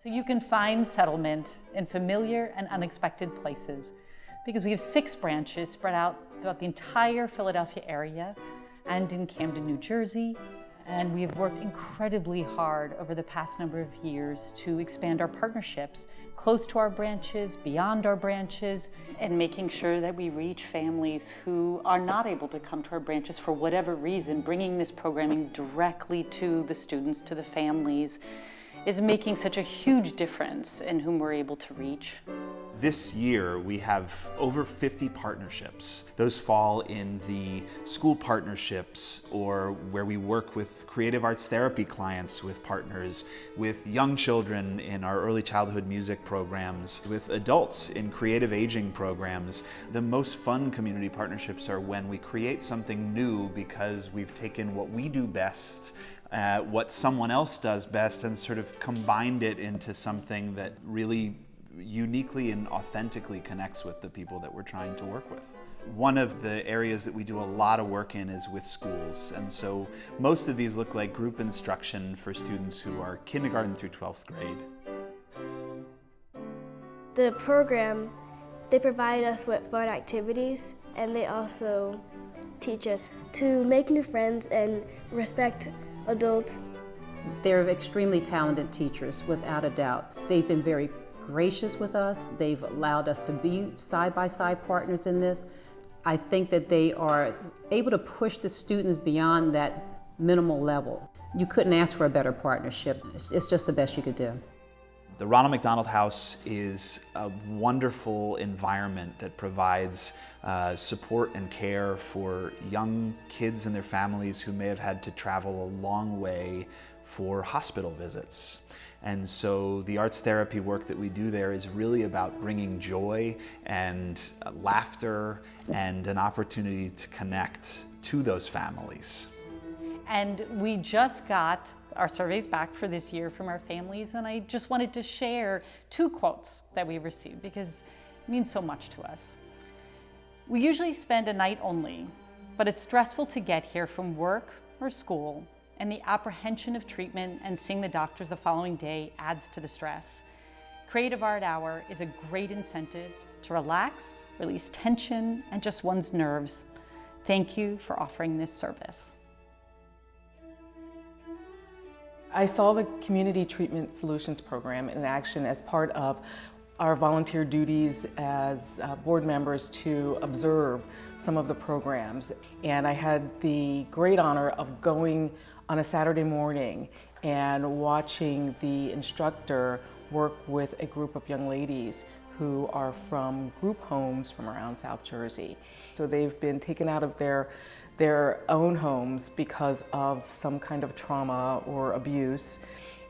So you can find settlement in familiar and unexpected places because we have 6 branches spread out throughout the entire Philadelphia area and in Camden, New Jersey. And we have worked incredibly hard over the past number of years to expand our partnerships close to our branches, beyond our branches, and making sure that we reach families who are not able to come to our branches for whatever reason. Bringing this programming directly to the students, to the families, is making such a huge difference in whom we're able to reach. This year we have over 50 partnerships. Those fall in the school partnerships, or where we work with creative arts therapy clients with partners, with young children in our early childhood music programs, with adults in creative aging programs. The most fun community partnerships are when we create something new because we've taken what we do best, what someone else does best, and sort of combined it into something that really uniquely and authentically connects with the people that we're trying to work with. One of the areas that we do a lot of work in is with schools, and so most of these look like group instruction for students who are kindergarten through 12th grade. The program, they provide us with fun activities, and they also teach us to make new friends and respect adults. They're extremely talented teachers, without a doubt. They've been very gracious with us. They've allowed us to be side-by-side partners in this. I think that they are able to push the students beyond that minimal level. You couldn't ask for a better partnership. It's just the best you could do. The Ronald McDonald House is a wonderful environment that provides support and care for young kids and their families who may have had to travel a long way for hospital visits. And so the arts therapy work that we do there is really about bringing joy and laughter and an opportunity to connect to those families. And we just got our surveys back for this year from our families, and I just wanted to share 2 quotes that we received because it means so much to us. We usually spend a night only, but it's stressful to get here from work or school, and the apprehension of treatment and seeing the doctors the following day adds to the stress. Creative Art Hour is a great incentive to relax, release tension, and just one's nerves. Thank you for offering this service. I saw the Community Treatment Solutions Program in action as part of our volunteer duties as board members to observe some of the programs. And I had the great honor of going on a Saturday morning and watching the instructor work with a group of young ladies who are from group homes from around South Jersey. So they've been taken out of their own homes because of some kind of trauma or abuse.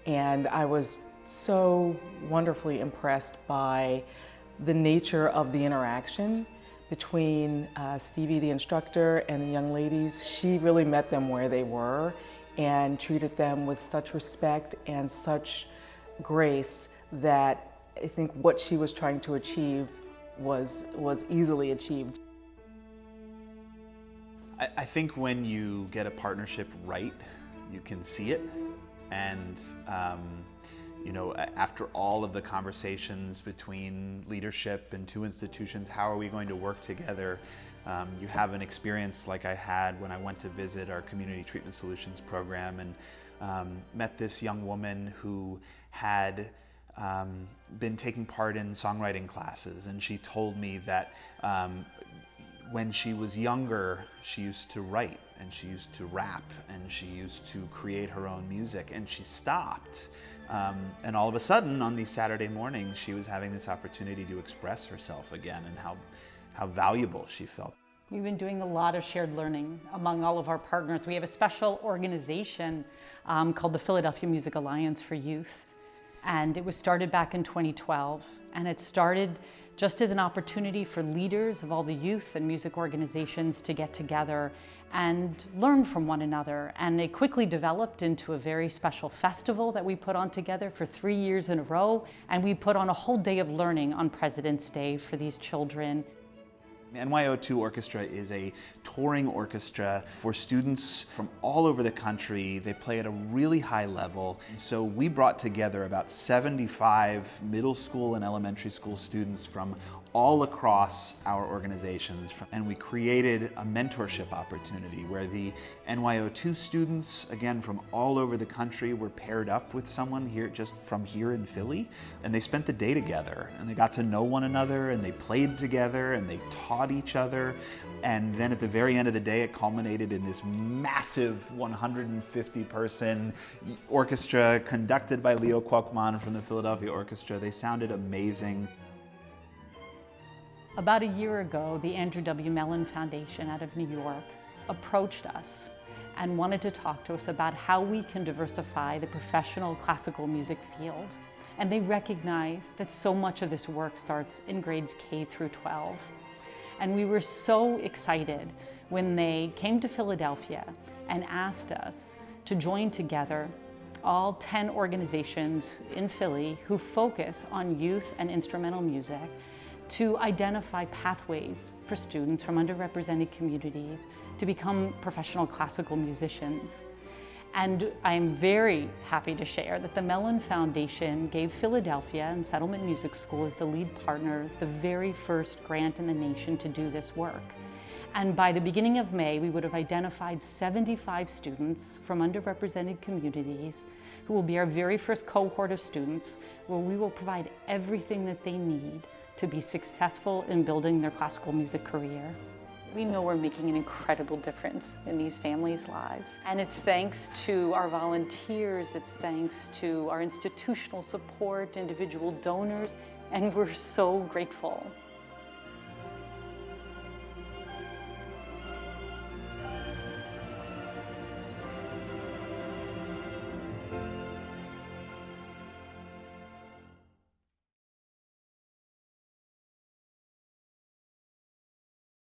And I was so wonderfully impressed by the nature of the interaction between Stevie, the instructor, and the young ladies. She really met them where they were and treated them with such respect and such grace that I think what she was trying to achieve was easily achieved. I think when you get a partnership right, you can see it. And after all of the conversations between leadership and 2 institutions, how are we going to work together? You have an experience like I had when I went to visit our Community Treatment Solutions program and met this young woman who had been taking part in songwriting classes, and she told me that when she was younger, she used to write and she used to rap and she used to create her own music, and she stopped. And all of a sudden, on these Saturday mornings, she was having this opportunity to express herself again, and how valuable she felt. We've been doing a lot of shared learning among all of our partners. We have a special organization called the Philadelphia Music Alliance for Youth. And it was started back in 2012. And it started just as an opportunity for leaders of all the youth and music organizations to get together and learn from one another. And it quickly developed into a very special festival that we put on together for 3 years in a row. And we put on a whole day of learning on President's Day for these children. NYO2 Orchestra is a touring orchestra for students from all over the country. They play at a really high level. So we brought together about 75 middle school and elementary school students from all across our organizations. And we created a mentorship opportunity where the NYO2 students, again from all over the country, were paired up with someone here, just from here in Philly. And they spent the day together and they got to know one another and they played together and they taught each other. And then at the very end of the day, it culminated in this massive 150-person orchestra conducted by Leo Kwokman from the Philadelphia Orchestra. They sounded amazing. About a year ago, the Andrew W. Mellon Foundation out of New York approached us and wanted to talk to us about how we can diversify the professional classical music field. And they recognize that so much of this work starts in grades K through 12. And we were so excited when they came to Philadelphia and asked us to join together all 10 organizations in Philly who focus on youth and instrumental music to identify pathways for students from underrepresented communities to become professional classical musicians. And I am very happy to share that the Mellon Foundation gave Philadelphia and Settlement Music School as the lead partner the very first grant in the nation to do this work. And by the beginning of May, we would have identified 75 students from underrepresented communities who will be our very first cohort of students, where we will provide everything that they need to be successful in building their classical music career. We know we're making an incredible difference in these families' lives. And it's thanks to our volunteers, it's thanks to our institutional support, individual donors, and we're so grateful